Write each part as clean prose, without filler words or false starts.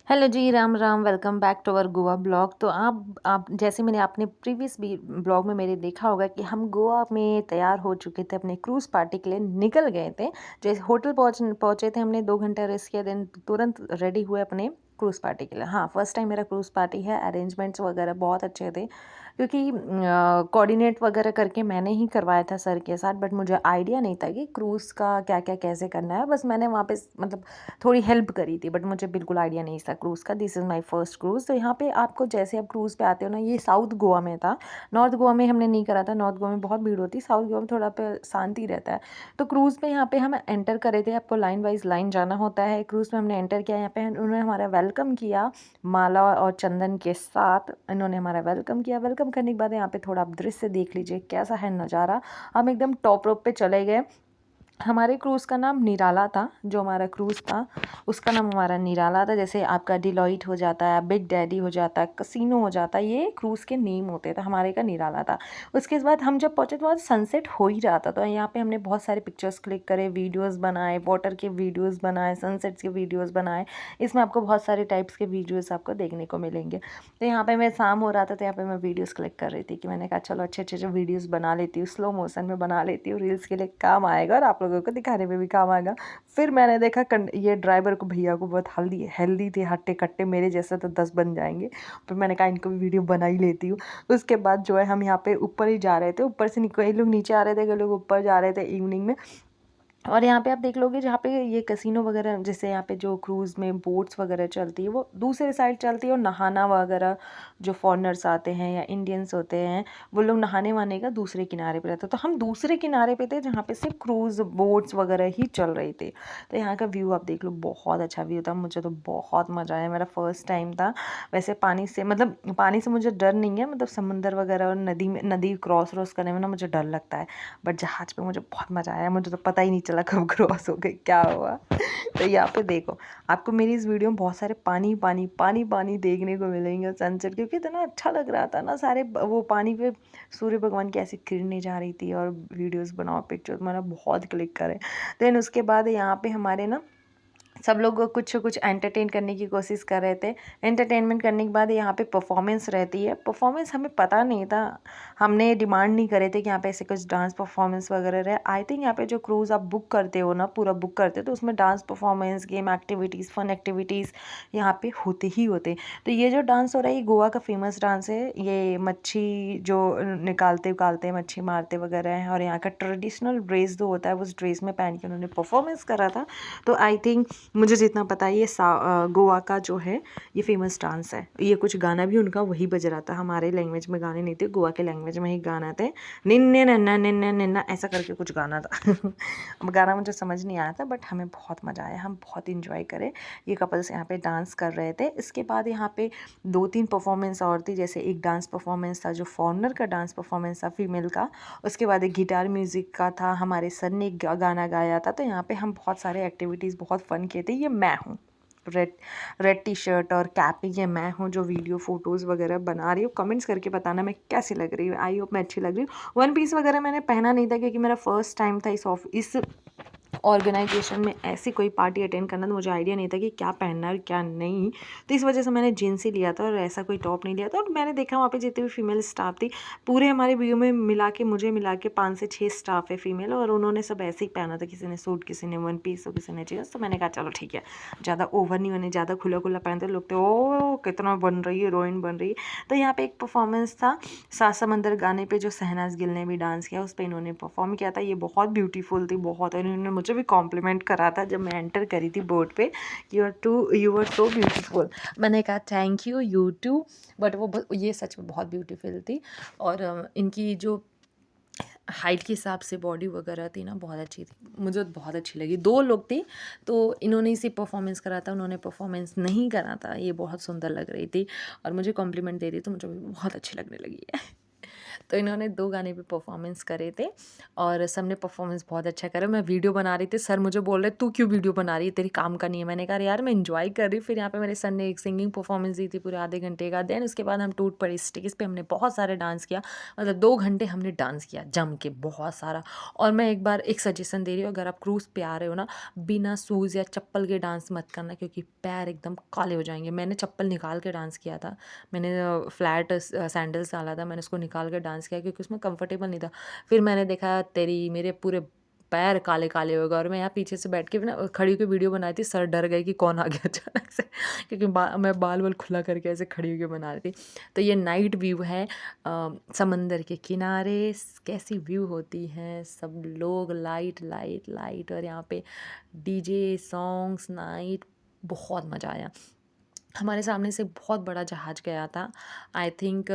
Hello ji, Ram Ram, welcome back to our Goa blog. तो आप जैसे मैंने आपने प्रीवियस भी ब्लॉग में मेरे देखा होगा कि हम गोवा में तैयार हो चुके थे, अपने क्रूज़ पार्टी के लिए निकल गए थे। जैसे होटल पहुँचे थे, हमने 2 घंटा रेस्ट किया, देन तुरंत रेडी हुए अपने क्रूज़ पार्टी के लिए। हाँ, फर्स्ट टाइम मेरा क्रूज़ पार्टी है, अरेंजमेंट्स वगैरह बहुत अच्छे थे क्योंकि कोऑर्डिनेट वगैरह करके मैंने ही करवाया था सर के साथ, बट मुझे आइडिया नहीं था कि क्रूज़ का क्या-क्या कैसे करना है। बस मैंने वहाँ पे मतलब थोड़ी हेल्प करी थी, बट मुझे बिल्कुल आइडिया नहीं था क्रूज़ का। This is my first cruise. तो यहाँ पे आपको जैसे आप क्रूज़ पे आते हो ना, ये साउथ गोवा में था, नॉर्थ गोवा में हमने नहीं करा था। नॉर्थ गोवा में बहुत भीड़ होती है, साउथ गोवा में थोड़ा पे शांति रहता है। तो क्रूज़ पे यहाँ पे हम एंटर करे थे, आपको लाइन वाइज लाइन जाना होता है। क्रूज़ में हमने एंटर किया, यहाँ पे उन्होंने हमारा वेलकम किया माला और चंदन के साथ। इन्होंने हमारा वेलकम किया। वेलकम करने के बाद यहाँ पे थोड़ा आप दृश्य देख लीजिए कैसा है नज़ारा। हम एकदम टॉप रोप पे चले गए। हमारे क्रूज़ का नाम निराला था, जो हमारा क्रूज़ था उसका नाम हमारा निराला था। जैसे आपका डिलॉइट हो जाता है, बिग डैडी हो जाता है, कसिनो हो जाता है, ये क्रूज़ के नेम होते थे। हमारे का निराला था। उसके बाद हम जब पहुँचे तो वहाँ सनसेट हो ही रहा था, तो यहाँ पे हमने बहुत सारे पिक्चर्स क्लिक करे, वीडियोज़ बनाए, वाटर के वीडियोज़ बनाए, सनसेट्स के वीडियोज़ बनाए। इसमें आपको बहुत सारे टाइप्स के वीडियोज़ आपको देखने को मिलेंगे। तो यहाँ पे मैं शाम हो रहा था, तो यहाँ पे मैं वीडियोज़ क्लिक कर रही थी कि मैंने कहा चलो अच्छे-अच्छे जो वीडियोज़ बना लेती हूँ, स्लो मोशन में बना लेती हूँ, रील्स के लिए काम आएगा और आप लोगों को दिखाने में भी काम आएगा। फिर मैंने देखा ये ड्राइवर को, भैया को बहुत हेल्दी थे, हट्टे-कट्टे, मेरे जैसे तो 10 बन जाएँगे। फिर मैंने कहा इनको भी वीडियो बना ही लेती हूँ। उसके बाद जो है हम यहाँ पे ऊपर ही जा रहे थे, ऊपर से कई लोग नीचे आ रहे थे, कई लोग ऊपर जा रहे थे इवनिंग में। और यहाँ पे आप देख लोगे जहाँ पे ये कैसीनो वगैरह, जैसे यहाँ पे जो क्रूज़ में बोट्स वगैरह चलती है वो दूसरे साइड चलती है, और नहाना वगैरह जो फॉरेनर्स आते हैं या इंडियंस होते हैं वो लोग नहाने वहाने का दूसरे किनारे पे रहते हैं। तो हम दूसरे किनारे पे थे जहाँ पे सिर्फ क्रूज़ बोट्स वगैरह ही चल रही थी। तो यहाँ का व्यू आप देख लो, बहुत अच्छा व्यू था। मुझे तो बहुत मज़ा आया, मेरा फर्स्ट टाइम था। वैसे पानी से मुझे डर नहीं है, मतलब समुंदर वगैरह और नदी क्रॉस व्रॉस करने में ना मुझे डर लगता है। बट जहाज़ पे मुझे बहुत मज़ा आया, मुझे तो पता ही नहीं चला कब क्रॉस हो गई, क्या हुआ। तो यहाँ पे देखो, आपको मेरी इस वीडियो में बहुत सारे पानी पानी पानी पानी देखने को मिलेंगे सनसेट, क्योंकि इतना अच्छा लग रहा था ना, सारे वो पानी पे सूर्य भगवान की ऐसी किरणें जा रही थी। और वीडियोस बनाओ, पिक्चर्स मैंने बहुत क्लिक करे। देन उसके बाद यहाँ पे हमारे ना सब लोग कुछ कुछ एंटरटेन करने की कोशिश कर रहे थे। एंटरटेनमेंट करने के बाद यहाँ पे परफॉर्मेंस रहती है। परफॉर्मेंस हमें पता नहीं था, हमने डिमांड नहीं करे थे कि यहाँ पे ऐसे कुछ डांस परफॉर्मेंस वगैरह रहे। आई थिंक यहाँ पे जो क्रूज़ आप बुक करते हो ना, पूरा बुक करते हो, तो उसमें dance performance, game activities, fun activities यहाँ पे होते ही होते। तो ये जो डांस हो रहा है, ये गोवा का फेमस डांस है। ये मच्छी जो निकालते उकालते मच्छी मारते वगैरह हैं, और यहाँ का ट्रेडिशनल ड्रेस जो होता है उस ड्रेस में पहन के उन्होंने परफॉर्मेंस करा था। तो आई थिंक मुझे जितना पता है, ये गोवा का जो है ये फेमस डांस है। ये कुछ गाना भी उनका वही बज रहा था, हमारे लैंग्वेज में गाने नहीं थे, गोवा के लैंग्वेज में ही गाना थे। निन्ने नन्ना निन्ना निन्ना ऐसा करके कुछ गाना था। अब गाना मुझे समझ नहीं आया था, बट हमें बहुत मज़ा आया, हम बहुत इंजॉय करे। ये कपल्स यहाँ पे डांस कर रहे थे। इसके बाद यहाँ पे 2-3 परफॉर्मेंस और थी। जैसे एक डांस परफॉर्मेंस था जो फॉरेनर का डांस परफॉर्मेंस था, फीमेल का। उसके बाद एक गिटार म्यूज़िक का था, हमारे सर ने एक गाना गाया था। तो यहाँ पे हम बहुत सारे एक्टिविटीज़, बहुत फ़न किए थे। ये मैं हूँ, रेड रेड टी शर्ट और कैप, ये मैं हूँ जो वीडियो फ़ोटोज़ वगैरह बना रही हूँ। कमेंट्स करके बताना मैं कैसी लग रही हूँ। आई होप मैं अच्छी लग रही हूँ। वन पीस वगैरह मैंने पहना नहीं था क्योंकि मेरा फर्स्ट टाइम था इस ऑर्गेनाइजेशन में ऐसी कोई पार्टी अटेंड करना, तो मुझे आइडिया नहीं था कि क्या पहनना है और क्या नहीं। तो इस वजह से मैंने जीन्स ही लिया था और ऐसा कोई टॉप नहीं लिया था। और मैंने देखा वहाँ पे जितनी भी फीमेल स्टाफ थी, पूरे हमारे व्यू में मिला के, मुझे मिला के 5 से 6 स्टाफ है फीमेल, और उन्होंने सब ऐसे ही पहना था। किसी ने सूट, किसी ने वन पीस, और किसी ने जीन्स। तो मैंने कहा चलो ठीक है, ज़्यादा ओवर नहीं होने, ज़्यादा खुला खुला पहनते लोग तो ओ कितना बन रही है, हीरोइन बन रही है। तो यहाँ पे एक परफॉर्मेंस था, सात समंदर गाने पे जो शहनाज गिल ने भी डांस किया, उस पर इन्होंने परफॉर्म किया था। ये बहुत ब्यूटीफुल थी, बहुत। और इन्होंने मुझे भी कॉम्प्लीमेंट करा था जब मैं एंटर करी थी बोर्ड पे, यू आर सो ब्यूटीफुल। मैंने कहा thank you, you too. But ये सच में बहुत ब्यूटीफुल थी। और इनकी जो हाइट के हिसाब से बॉडी वगैरह थी ना, बहुत अच्छी थी, मुझे बहुत अच्छी लगी। 2 लोग थे, तो इन्होंने इसे परफॉर्मेंस करा था, उन्होंने परफॉर्मेंस नहीं करा था। ये बहुत सुंदर लग रही थी और मुझे कॉम्प्लीमेंट दे रही, तो मुझे भी बहुत अच्छी लगने लगी है। तो इन्होंने 2 गाने पे परफ़ॉर्मेंस करे थे और सबने परफ़ॉर्मेंस बहुत अच्छा करा। मैं वीडियो बना रही थी, सर मुझे बोल रहे, "तू क्यों वीडियो बना रही है? तेरी काम का नहीं है।" मैंने कहा, "अरे यार, मैं एन्जॉय कर रही हूँ।" फिर यहाँ पे मेरे सर ने एक सिंगिंग परफ़ॉर्मेंस दी थी पूरे आधे घंटे का। देन उसके बाद हम टूट पड़े स्टेज पे, हमने बहुत सारा डांस किया। मतलब 2 घंटे हमने डांस किया जम के बहुत सारा। और मैं एक बार एक सजेशन दे रही हूँ, अगर आप क्रूज़ पे आ रहे हो ना, बिना शूज़ या चप्पल के डांस मत करना क्योंकि पैर एकदम काले हो जाएँगे। मैंने चप्पल निकाल के डांस किया था। मैंने फ्लैट सैंडल्स डाला था, मैंने उसको निकाल के डांस किया क्योंकि उसमें कंफर्टेबल नहीं था। फिर मैंने देखा तेरी मेरे पूरे पैर काले-काले हो गए और मैं यहाँ पीछे से बैठ के भी ना खड़ी होके वीडियो बनाई थी, सर डर गए कि कौन आ गया अचानक से क्योंकि मैं बाल-वाल खुला करके ऐसे खड़ी होके बना रही थी। तो ये नाइट व्यू है समंदर के किनारे कैसी व्यू होती है, सब लोग लाइट, लाइट, लाइट और यहाँ पे डीजे, सॉन्ग्स, नाइट बहुत मज़ा आया। हमारे सामने से बहुत बड़ा जहाज गया था। आई थिंक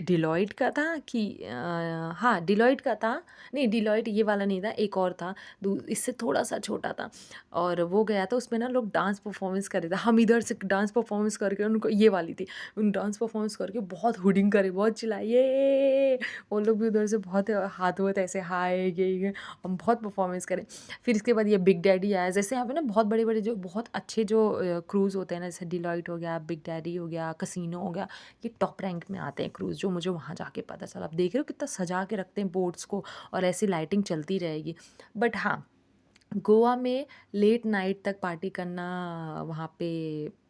डिलॉयट का था कि हाँ, डिलॉयट का था। नहीं, डिलॉयट ये वाला नहीं था, एक और था, दू इससे थोड़ा-सा छोटा था और वो गया था, उसमें ना लोग डांस परफ़ॉर्मेंस कर रहे थे। हम इधर से डांस परफ़ॉर्मेंस करके उनको ये वाली थी, उन डांस परफ़ॉर्मेंस करके बहुत हुडिंग करे, बहुत चिल्लाए, ये वो लोग भी उधर से बहुत हाथ-वाथ ऐसे हाय, ये हम बहुत परफ़ॉर्मेंस करे। फिर इसके बाद ये बिग डैडी आया, जैसे यहाँ पे ना बहुत बड़े-बड़े जो बहुत अच्छे जो क्रूज़ होते हैं ना, जैसे डिलॉयट हो गया, बिग डैडी हो गया, कैसिनो हो गया, ये टॉप रैंक में आते हैं क्रूज़, जो मुझे वहाँ जाके पता चला। आप देख रहे हो कितना सजा के रखते हैं बोट्स को और ऐसी लाइटिंग चलती रहेगी। बट हाँ, गोवा में लेट नाइट तक पार्टी करना वहाँ पे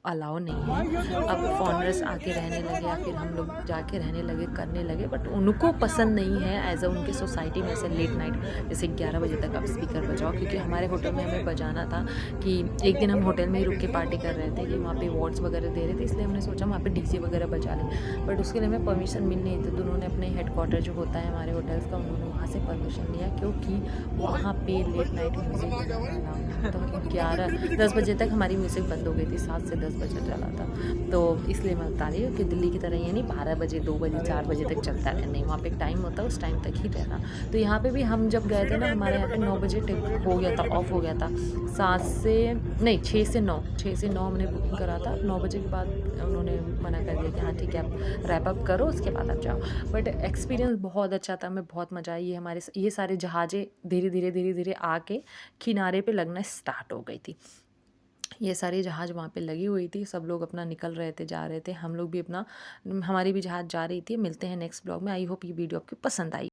अलाउ नहीं है। अब फॉरेनर्स आके रहने लगे या फिर हम लोग जाके रहने लगे, करने लगे, बट उनको पसंद नहीं है एज़ अ उनके सोसाइटी में ऐसे लेट नाइट जैसे 11 बजे तक आप स्पीकर बजाओ, क्योंकि हमारे होटल में हमें बजाना था कि एक दिन हम होटल में ही रुक के पार्टी कर रहे थे कि वहाँ पे अवार्ड्स वगैरह दे रहे थे, इसलिए हमने सोचा वहाँ पे डीजे वगैरह बजा लें। बट उसके लिए हमें परमिशन मिल नहीं थी, तो उन्होंने अपने हेडक्वार्टर जो होता है हमारे होटल्स का, उन्होंने वहाँ से परमिशन लिया क्योंकि वहाँ पे लेट नाइट म्यूज़िक बजाना अलाउ नहीं। तो 11-10 बजे तक हमारी म्यूज़िक बंद हो गई थी, 7 से 10 बजे चला था। तो इसलिए मैं बता रही हूँ कि दिल्ली की तरह ये नहीं 12 बजे, 2 बजे, 4 बजे तक चलता है, नहीं, वहाँ पे एक टाइम होता है, उस टाइम तक ही रहना। तो यहाँ पे भी हम जब गए थे ना, हमारे यहाँ पे 9 बजे टिप हो गया था, ऑफ हो गया था। 7 से नहीं, 6 से 9 हमने बुकिंग करा था। 9 बजे के बाद उन्होंने मना कर दिया कि हाँ ठीक है, आप रैप अप करो, उसके बाद आप जाओ। बट एक्सपीरियंस बहुत अच्छा था, हमें बहुत मज़ा आई। ये सारे जहाज़ें धीरे-धीरे आके किनारे पे लगना स्टार्ट हो गई थी। ये सारी जहाज़ वहाँ पे लगी हुई थी, सब लोग अपना निकल रहे थे, जा रहे थे, हम लोग भी अपना हमारी भी जहाज़ जा रही थी। मिलते हैं नेक्स्ट ब्लॉग में। आई होप ये वीडियो आपको पसंद आई।